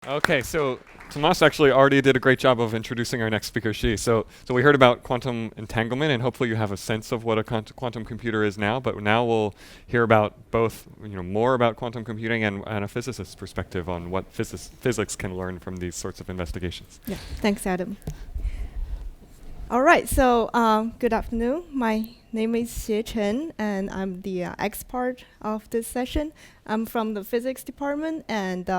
Okay, so Tomas actually already did a great job of introducing our next speaker, Xie. So we heard about quantum entanglement, and hopefully you have a sense of what a quantum computer is now. But now we'll hear about both, more about quantum computing and a physicist's perspective on what physics can learn from these sorts of investigations. Yeah, thanks, Adam. All right, so good afternoon. My name is Xie Chen, and I'm the expert of this session. I'm from the physics department, and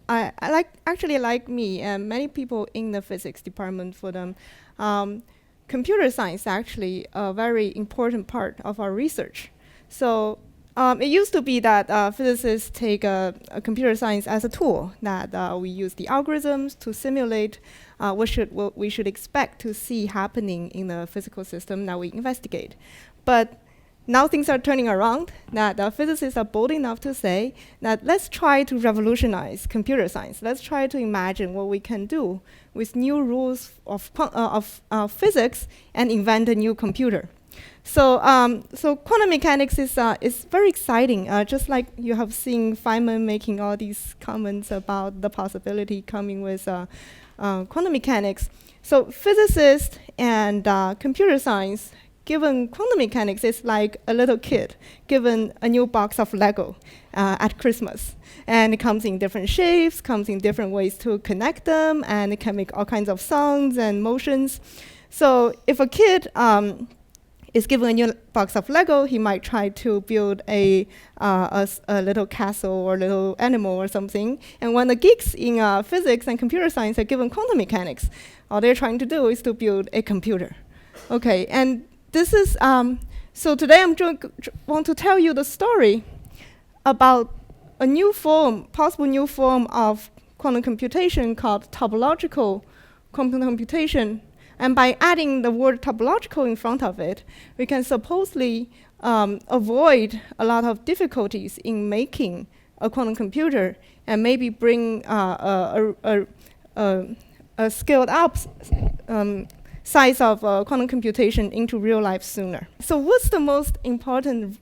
I like me and many people in the physics department, for them, computer science is actually a very important part of our research. So it used to be that physicists take a computer science as a tool, that we use the algorithms to simulate what we should expect to see happening in the physical system that we investigate. But now things are turning around, that physicists are bold enough to say that let's try to revolutionize computer science. Let's try to imagine what we can do with new rules of physics and invent a new computer. So quantum mechanics is very exciting. Just like you have seen Feynman making all these comments about the possibility coming with quantum mechanics. So physicists and computer science, given quantum mechanics, is like a little kid given a new box of Lego at Christmas. And it comes in different shapes, comes in different ways to connect them, and it can make all kinds of sounds and motions. So if a kid is given a new box of Lego, he might try to build a little castle or little animal or something. And when the geeks in physics and computer science are given quantum mechanics, all they're trying to do is to build a computer. Okay, and this is, so today I'm want to tell you the story about a new form, possible new form of quantum computation called topological quantum computation. And by adding the word topological in front of it, we can supposedly avoid a lot of difficulties in making a quantum computer and maybe bring a scaled up size of quantum computation into real life sooner. So what's the most important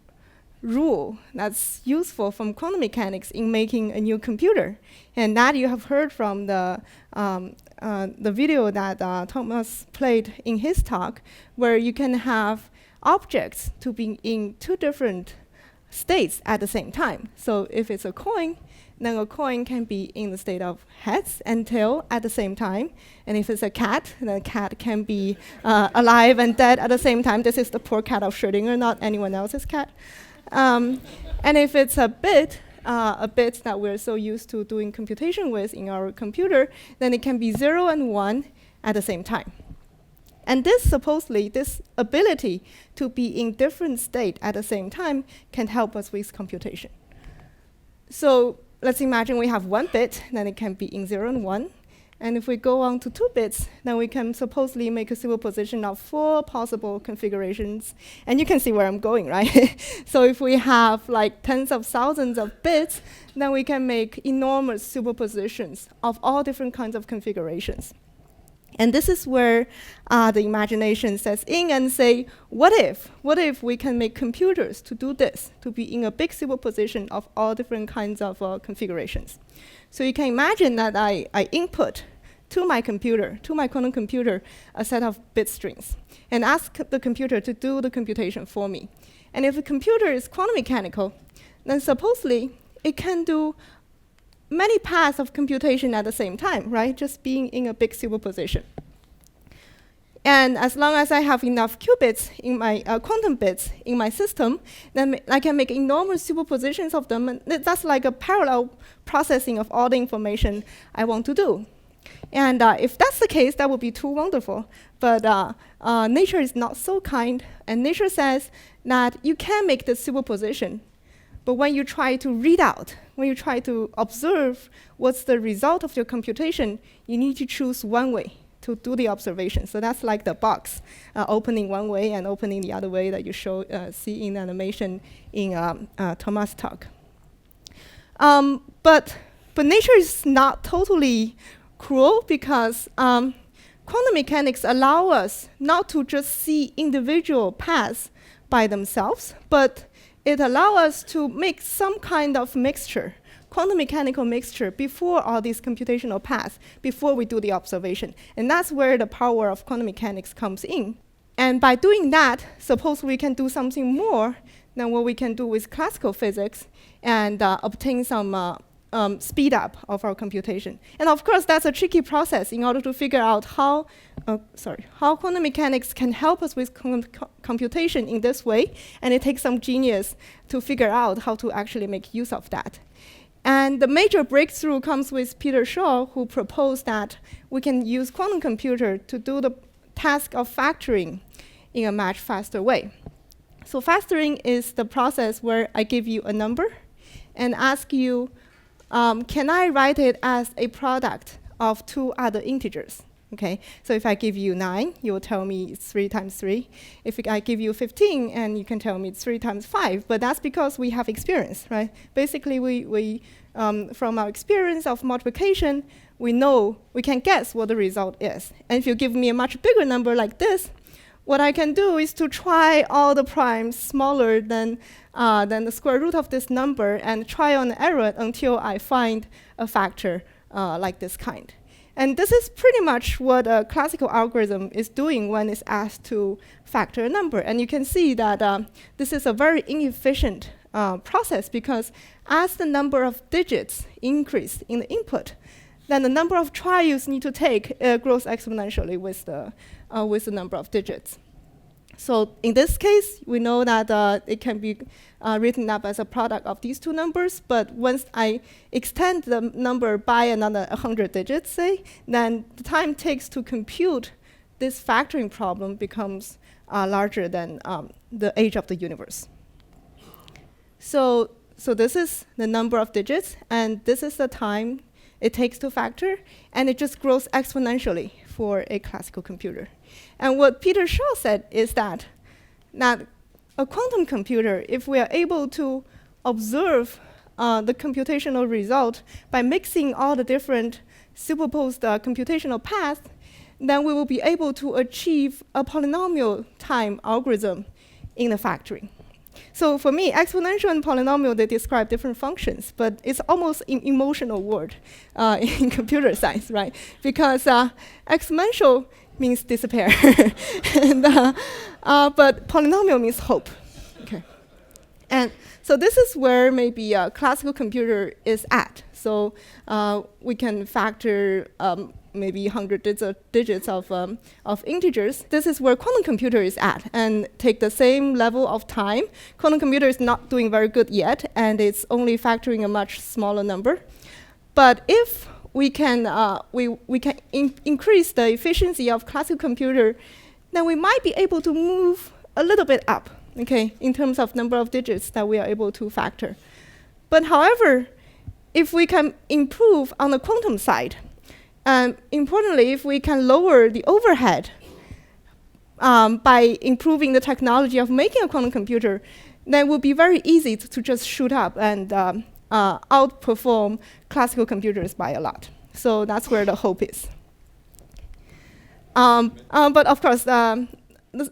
rule that's useful from quantum mechanics in making a new computer? And that you have heard from the video that Thomas played in his talk, where you can have objects to be in two different states at the same time. So if it's a coin, then a coin can be in the state of heads and tail at the same time. And if it's a cat, then a cat can be alive and dead at the same time. This is the poor cat of Schrödinger, not anyone else's cat. And if it's a bit that we're so used to doing computation with in our computer, then it can be 0 and 1 at the same time. And this ability to be in different states at the same time can help us with computation. So let's imagine we have 1 bit, then it can be in 0 and 1. And if we go on to 2 bits, then we can supposedly make a superposition of 4 possible configurations. And you can see where I'm going, right? So if we have like tens of thousands of bits, then we can make enormous superpositions of all different kinds of configurations. And this is where the imagination sets in and say, what if we can make computers to do this, to be in a big superposition of all different kinds of configurations? So you can imagine that I input to my computer, to my quantum computer, a set of bit strings, and ask the computer to do the computation for me. And if the computer is quantum mechanical, then supposedly it can do many paths of computation at the same time, right? Just being in a big superposition. And as long as I have enough qubits in my quantum bits in my system, then I can make enormous superpositions of them. And that's like a parallel processing of all the information I want to do. And if that's the case, that would be too wonderful. But nature is not so kind. And nature says that you can make this superposition. But when you try to read out, when you try to observe what's the result of your computation, you need to choose one way to do the observation. So that's like the box, opening one way and opening the other way that you see in animation in Thomas' talk. But nature is not totally cruel, because quantum mechanics allow us not to just see individual paths by themselves, but it allows us to make some kind of mixture quantum mechanical mixture before all these computational paths, before we do the observation. And that's where the power of quantum mechanics comes in. And by doing that, suppose we can do something more than what we can do with classical physics and obtain some speed up of our computation. And of course, that's a tricky process in order to figure out how quantum mechanics can help us with computation in this way. And it takes some genius to figure out how to actually make use of that. And the major breakthrough comes with Peter Shaw, who proposed that we can use quantum computer to do the task of factoring in a much faster way. So factoring is the process where I give you a number and ask you, can I write it as a product of two other integers? Okay, so if I give you 9, you will tell me it's 3 times 3. If I give you 15, and you can tell me it's 3 times 5, but that's because we have experience, right? Basically, we from our experience of multiplication, we know, we can guess what the result is. And if you give me a much bigger number like this, what I can do is to try all the primes smaller than the square root of this number and try on error until I find a factor like this kind. And this is pretty much what a classical algorithm is doing when it's asked to factor a number. And you can see that this is a very inefficient process, because as the number of digits increase in the input, then the number of tries you need to take grows exponentially with the number of digits. So in this case, we know that it can be written up as a product of these two numbers. But once I extend the number by another 100 digits, say, then the time it takes to compute this factoring problem becomes larger than the age of the universe. So this is the number of digits, and this is the time it takes to factor, and it just grows exponentially for a classical computer. And what Peter Shaw said is that a quantum computer, if we are able to observe the computational result by mixing all the different superposed computational paths, then we will be able to achieve a polynomial time algorithm in the factoring. So for me, exponential and polynomial, they describe different functions, but it's almost an emotional word in computer science, right? Because exponential means despair, but polynomial means hope. Okay. And so this is where maybe a classical computer is at. So we can factor maybe 100 digits of integers. This is where quantum computer is at, and take the same level of time. Quantum computer is not doing very good yet, and it's only factoring a much smaller number. But if we can increase the efficiency of classical computer, then we might be able to move a little bit up, okay, in terms of number of digits that we are able to factor. But however, if we can improve on the quantum side, importantly, if we can lower the overhead by improving the technology of making a quantum computer, then it will be very easy to just shoot up and outperform classical computers by a lot. So that's where the hope is. But of course,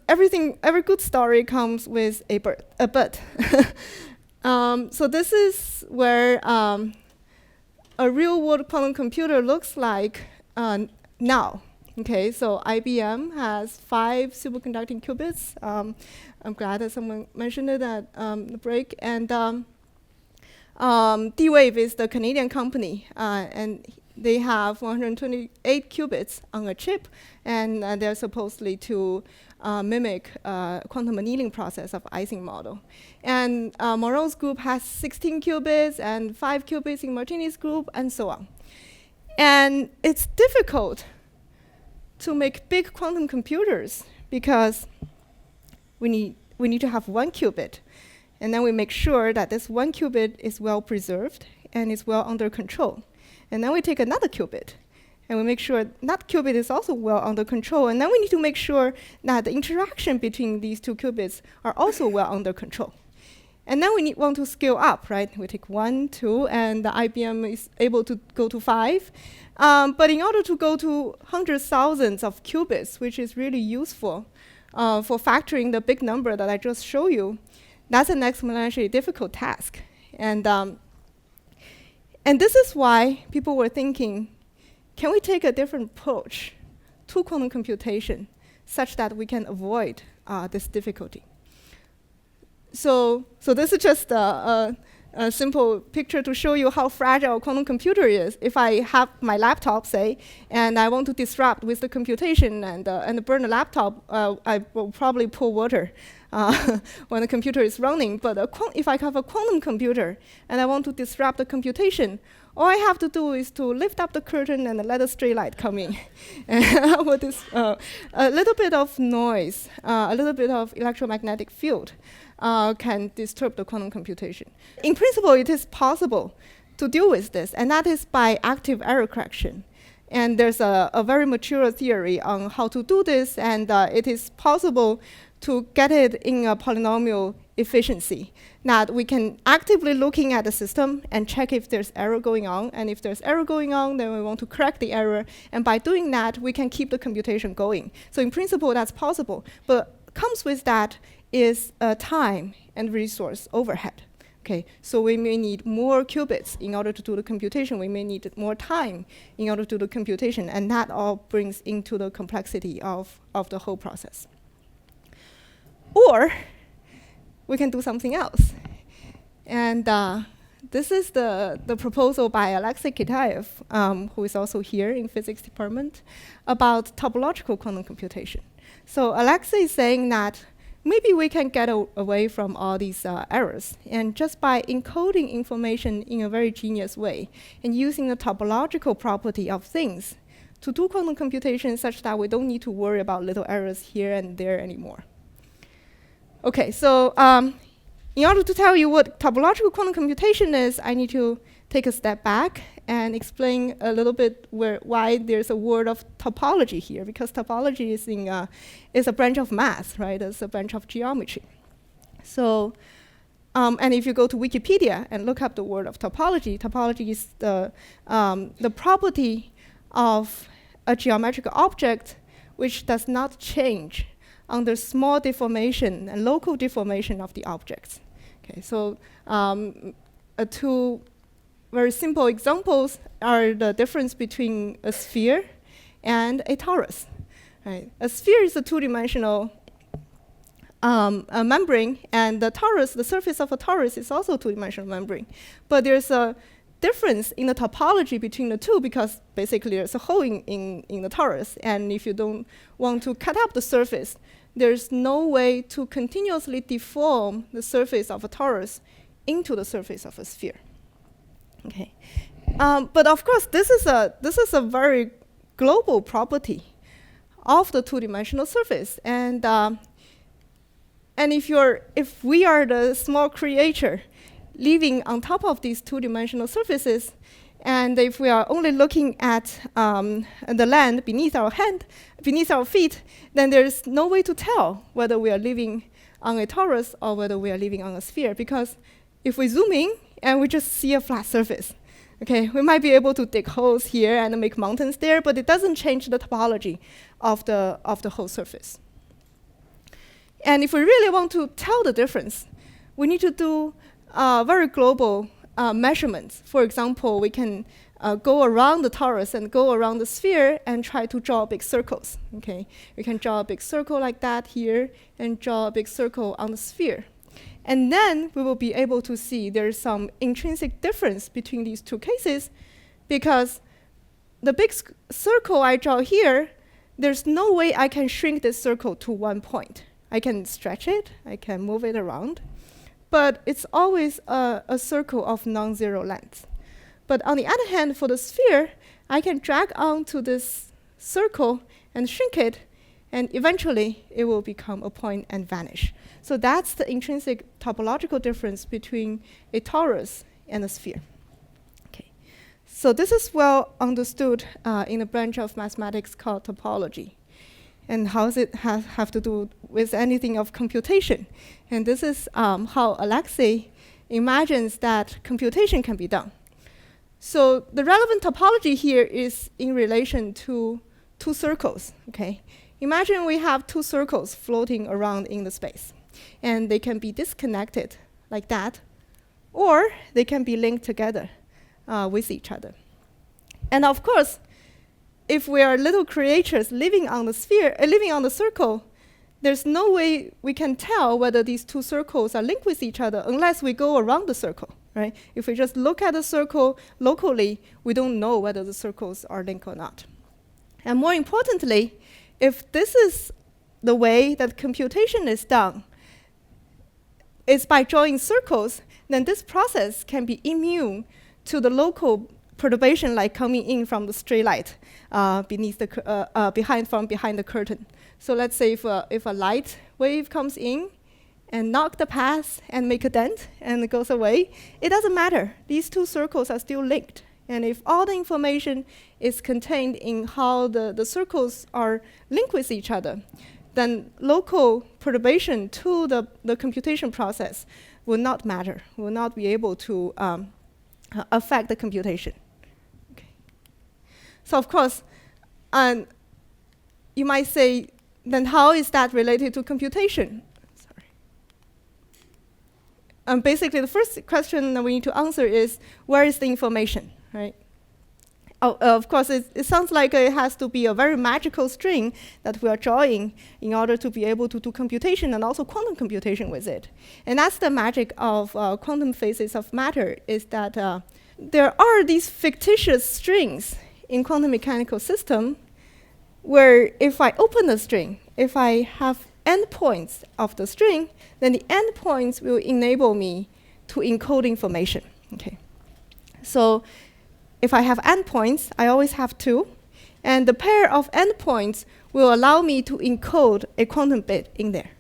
every good story comes with a but. So this is where a real-world quantum computer looks like now. Okay, so IBM has 5 superconducting qubits. I'm glad that someone mentioned it at the break. And D-Wave is the Canadian company, and they have 128 qubits on a chip, and they're supposedly to mimic quantum annealing process of Ising model. And Moreau's group has 16 qubits and 5 qubits in Martini's group, and so on. And it's difficult to make big quantum computers because we need to have 1 qubit. And then we make sure that this 1 qubit is well preserved and is well under control. And then we take another qubit, and we make sure that qubit is also well under control. And then we need to make sure that the interaction between these 2 qubits are also well under control. And then we want to scale up, right? We take 1, 2, and the IBM is able to go to 5. But in order to go to hundreds, thousands of qubits, which is really useful for factoring the big number that I just showed you, that's an exponentially difficult task. And And this is why people were thinking, can we take a different approach to quantum computation such that we can avoid this difficulty? So this is just a simple picture to show you how fragile a quantum computer is. If I have my laptop, say, and I want to disrupt with the computation and burn the laptop, I will probably pour water when the computer is running. But if I have a quantum computer and I want to disrupt the computation, all I have to do is to lift up the curtain and let a stray light come in. And with this, a little bit of noise, a little bit of electromagnetic field can disturb the quantum computation. In principle, it is possible to deal with this, and that is by active error correction. And there's a very mature theory on how to do this, and it is possible to get it in a polynomial efficiency, that we can actively looking at the system and check if there's error going on. And if there's error going on, then we want to correct the error. And by doing that, we can keep the computation going. So in principle, that's possible. But comes with that is time and resource overhead. Okay, so we may need more qubits in order to do the computation. We may need more time in order to do the computation. And that all brings into the complexity of the whole process. Or we can do something else. And this is the proposal by Alexei Kitaev, who is also here in physics department, about topological quantum computation. So Alexei is saying that maybe we can get away from all these errors. And just by encoding information in a very genius way and using the topological property of things to do quantum computation such that we don't need to worry about little errors here and there anymore. Okay, so in order to tell you what topological quantum computation is, I need to take a step back and explain a little bit why there's a word of topology here, because topology is a branch of math, right? It's a branch of geometry. So, and if you go to Wikipedia and look up the word of topology, topology is the property of a geometrical object which does not change under small deformation and local deformation of the objects. Okay, so two very simple examples are the difference between a sphere and a torus. Right? A sphere is a two-dimensional membrane, and the torus, the surface of a torus, is also a two-dimensional membrane. But there's a difference in the topology between the two because basically there's a hole in the torus, and if you don't want to cut up the surface, there's no way to continuously deform the surface of a torus into the surface of a sphere. Okay, but of course this is a very global property of the two-dimensional surface, and if we are the small creature living on top of these two-dimensional surfaces, and if we are only looking at the land beneath our feet, then there's no way to tell whether we are living on a torus or whether we are living on a sphere. Because if we zoom in and we just see a flat surface, okay, we might be able to dig holes here and make mountains there, but it doesn't change the topology of the whole surface. And if we really want to tell the difference, we need to do very global measurements. For example, we can go around the torus and go around the sphere and try to draw big circles. Okay, we can draw a big circle like that here and draw a big circle on the sphere. And then we will be able to see there's some intrinsic difference between these two cases, because the big circle I draw here, there's no way I can shrink this circle to one point. I can stretch it, I can move it around, but it's always a circle of non-zero length. But on the other hand, for the sphere, I can drag onto this circle and shrink it, and eventually it will become a point and vanish. So that's the intrinsic topological difference between a torus and a sphere. Okay. So this is well understood in a branch of mathematics called topology. And how does it have to do with anything of computation? And this is how Alexei imagines that computation can be done. So the relevant topology here is in relation to two circles. Okay, imagine we have two circles floating around in the space, and they can be disconnected like that, or they can be linked together with each other. And of course, if we are little creatures living on the sphere, living on the circle, there's no way we can tell whether these two circles are linked with each other unless we go around the circle, right? If we just look at the circle locally, we don't know whether the circles are linked or not. And more importantly, if this is the way that computation is done, is by drawing circles, then this process can be immune to the local perturbation like coming in from the stray light behind the curtain. So let's say if a light wave comes in and knock the path and make a dent and it goes away, it doesn't matter. These two circles are still linked. And if all the information is contained in how the circles are linked with each other, then local perturbation to the computation process will not matter, will not be able to affect the computation. Okay. So of course, you might say, then how is that related to computation? Sorry. Basically, the first question that we need to answer is, where is the information, right? Of course, it sounds like it has to be a very magical string that we are drawing in order to be able to do computation and also quantum computation with it. And that's the magic of quantum phases of matter, is that there are these fictitious strings in quantum mechanical system where if I open the string, if I have endpoints of the string, then the endpoints will enable me to encode information. Okay. So if I have endpoints, I always have two, and the pair of endpoints will allow me to encode a quantum bit in there.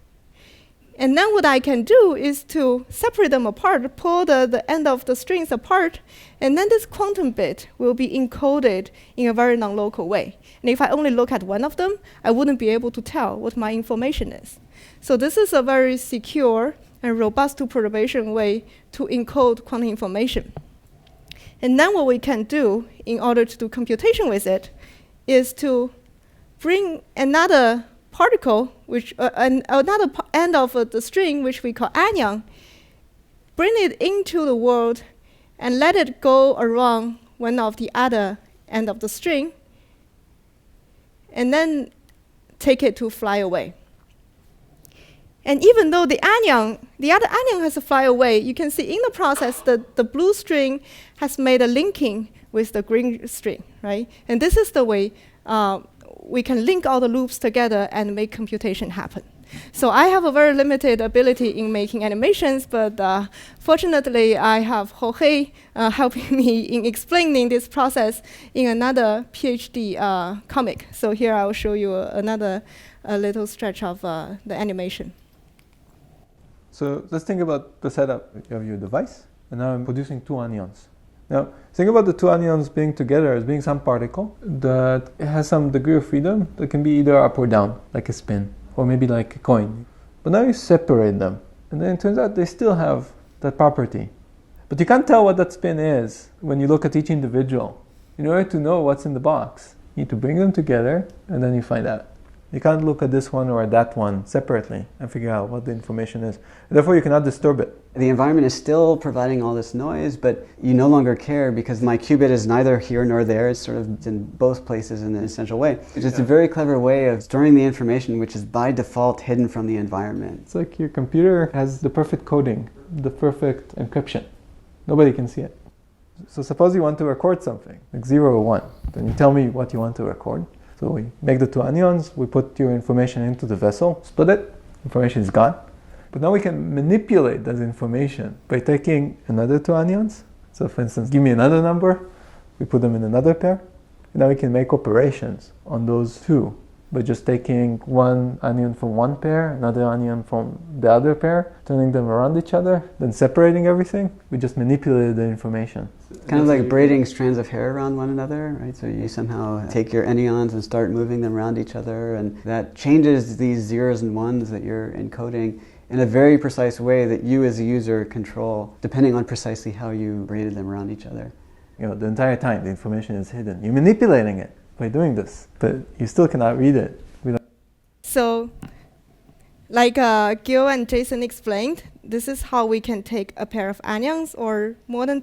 And then what I can do is to separate them apart, pull the end of the strings apart, and then this quantum bit will be encoded in a very non-local way. And if I only look at one of them, I wouldn't be able to tell what my information is. So this is a very secure and robust to-perturbation way to encode quantum information. And then what we can do in order to do computation with it is to bring another particle, which another end of the string, which we call anyon, bring it into the world and let it go around one of the other end of the string, and then take it to fly away. And even though the other anyon has to fly away, you can see in the process that the blue string has made a linking with the green string, right? And this is the way we can link all the loops together and make computation happen. So I have a very limited ability in making animations, but fortunately I have Jorge helping me in explaining this process in another PhD comic. So here I will show you another little stretch of the animation. So let's think about the setup of your device. And now I'm producing two anions. Now, think about the two anions being together as being some particle that has some degree of freedom that can be either up or down, like a spin, or maybe like a coin. But now you separate them, and then it turns out they still have that property. But you can't tell what that spin is when you look at each individual. In order to know what's in the box, you need to bring them together, and then you find out. You can't look at this one or at that one separately and figure out what the information is. Therefore, you cannot disturb it. The environment is still providing all this noise, but you no longer care because my qubit is neither here nor there. It's sort of in both places in an essential way. It's just a very clever way of storing the information which is by default hidden from the environment. It's like your computer has the perfect coding, the perfect encryption. Nobody can see it. So suppose you want to record something, like 0 or 1. Then you tell me what you want to record. So we make the two anions, we put your information into the vessel, split it, information is gone. But now we can manipulate that information by taking another two anions. So for instance, give me another number, we put them in another pair. And now we can make operations on those two by just taking one anion from one pair, another onion from the other pair, turning them around each other, then separating everything. We just manipulated the information. Kind of like braiding strands of hair around one another, right? So you somehow take your anyons and start moving them around each other, and that changes these zeros and ones that you're encoding in a very precise way that you as a user control, depending on precisely how you braided them around each other. You know, the entire time the information is hidden. You're manipulating it by doing this, but you still cannot read it. So Like Gil and Jason explained, this is how we can take a pair of anions or more than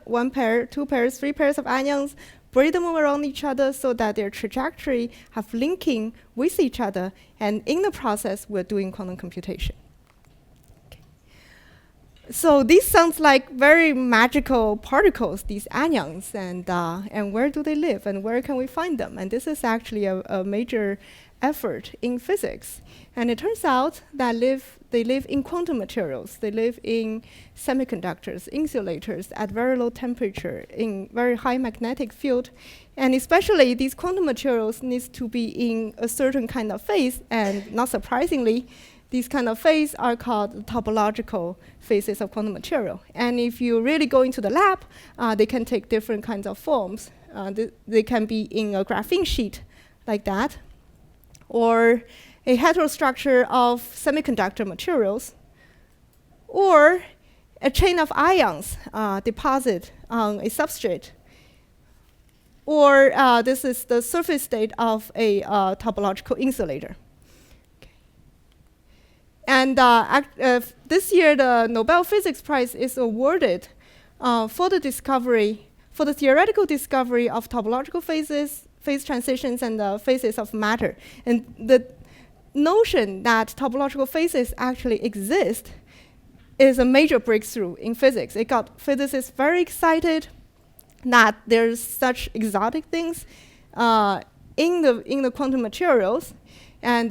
one pair, 2 pairs, 3 pairs of anions, braid them around each other so that their trajectory have linking with each other, and in the process, we're doing quantum computation. Okay. So these sounds like very magical particles, these anions, and where do they live, and where can we find them? And this is actually a major effort in physics. And it turns out that they live in quantum materials. They live in semiconductors, insulators at very low temperature, in very high magnetic field. And especially these quantum materials needs to be in a certain kind of phase. And not surprisingly, these kind of phases are called topological phases of quantum material. And if you really go into the lab, they can take different kinds of forms. They can be in a graphene sheet like that, or a heterostructure of semiconductor materials, or a chain of ions deposit on a substrate, or this is the surface state of a topological insulator. Okay. And this year, the Nobel Physics Prize is awarded for the theoretical discovery of topological phases, phase transitions, and the phases of matter. And the notion that topological phases actually exist is a major breakthrough in physics. It got physicists very excited that there's such exotic things in the quantum materials, and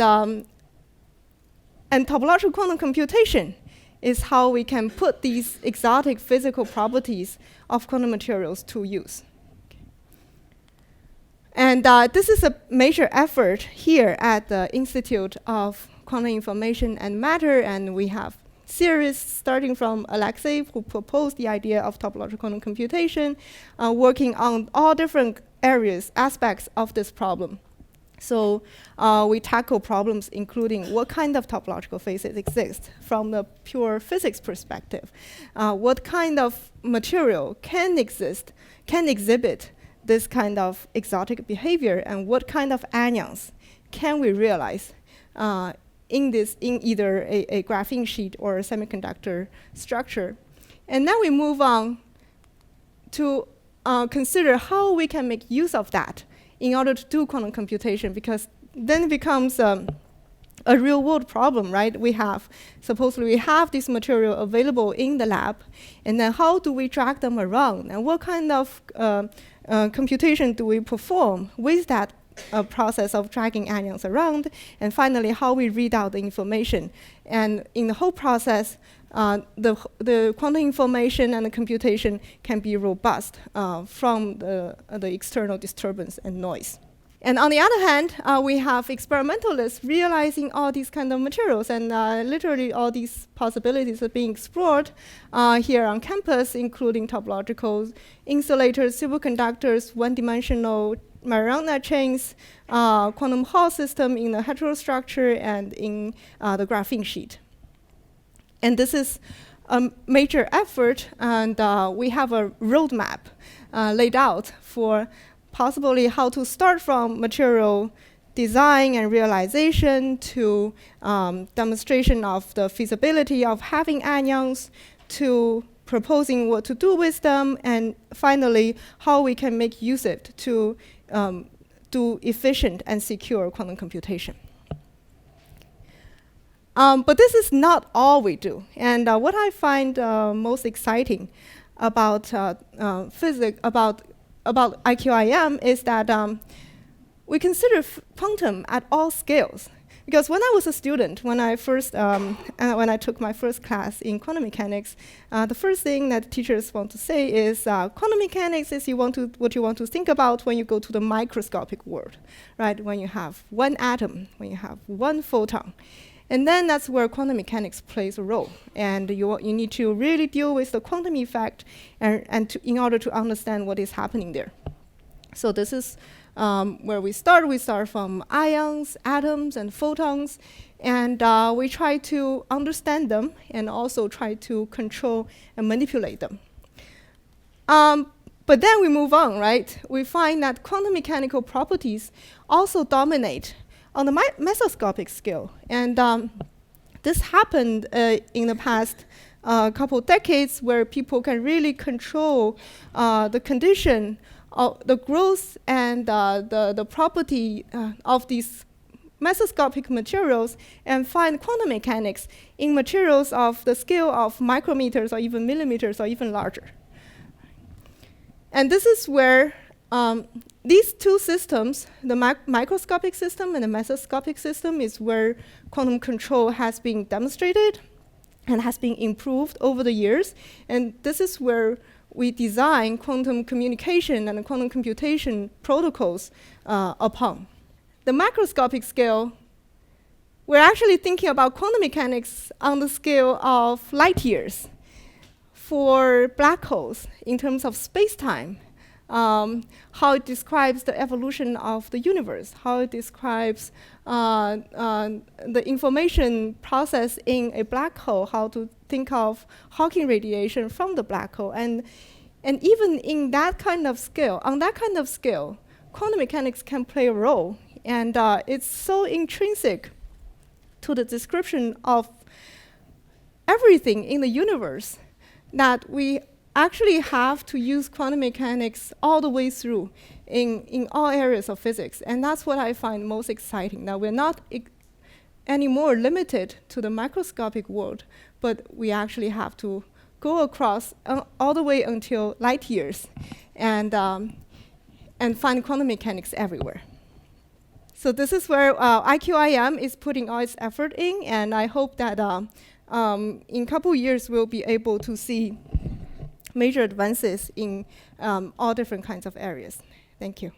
topological quantum computation is how we can put these exotic physical properties of quantum materials to use. And this is a major effort here at the Institute of Quantum Information and Matter, and we have theorists starting from Alexei, who proposed the idea of topological quantum computation, working on all different aspects of this problem. So we tackle problems including what kind of topological phases exist from the pure physics perspective, what kind of material can exhibit this kind of exotic behavior, and what kind of anions can we realize in either a graphene sheet or a semiconductor structure. And then we move on to consider how we can make use of that in order to do quantum computation, because then it becomes a real world problem, right? Supposedly we have this material available in the lab, and then how do we drag them around? And what kind of computation do we perform with that process of dragging anions around? And finally, how we read out the information. And in the whole process, the quantum information and the computation can be robust from the external disturbance and noise. And on the other hand, we have experimentalists realizing all these kind of materials, and literally all these possibilities are being explored here on campus, including topological insulators, superconductors, one-dimensional Majorana chains, quantum Hall system in the heterostructure, and in the graphene sheet. And this is a major effort, and we have a roadmap laid out for possibly how to start from material design and realization to demonstration of the feasibility of having anions, to proposing what to do with them, and finally, how we can make use of it to do efficient and secure quantum computation. But this is not all we do. And what I find most exciting about physics, about IQIM, is that we consider quantum at all scales. Because when I was a student, when I took my first class in quantum mechanics, the first thing that teachers want to say is quantum mechanics is what you want to think about when you go to the microscopic world, right? When you have one atom, when you have one photon. And then that's where quantum mechanics plays a role. And you need to really deal with the quantum effect in order to understand what is happening there. So this is where we start. We start from ions, atoms, and photons. And we try to understand them and also try to control and manipulate them. But then we move on, right? We find that quantum mechanical properties also dominate on the mesoscopic scale. And this happened in the past couple decades, where people can really control the condition of the growth and the property of these mesoscopic materials, and find quantum mechanics in materials of the scale of micrometers or even millimeters or even larger. And this is where these two systems, the microscopic system and the mesoscopic system, is where quantum control has been demonstrated and has been improved over the years. And this is where we design quantum communication and quantum computation protocols upon. The macroscopic scale, we're actually thinking about quantum mechanics on the scale of light years for black holes in terms of space-time, how it describes the evolution of the universe, how it describes the information process in a black hole, how to think of Hawking radiation from the black hole. And even in that kind of scale, on that kind of scale, quantum mechanics can play a role. And it's so intrinsic to the description of everything in the universe that we actually have to use quantum mechanics all the way through in all areas of physics. And that's what I find most exciting. Now, we're not anymore limited to the microscopic world, but we actually have to go across all the way until light years and find quantum mechanics everywhere. So this is where IQIM is putting all its effort in, and I hope that in a couple years we'll be able to see major advances in all different kinds of areas. Thank you.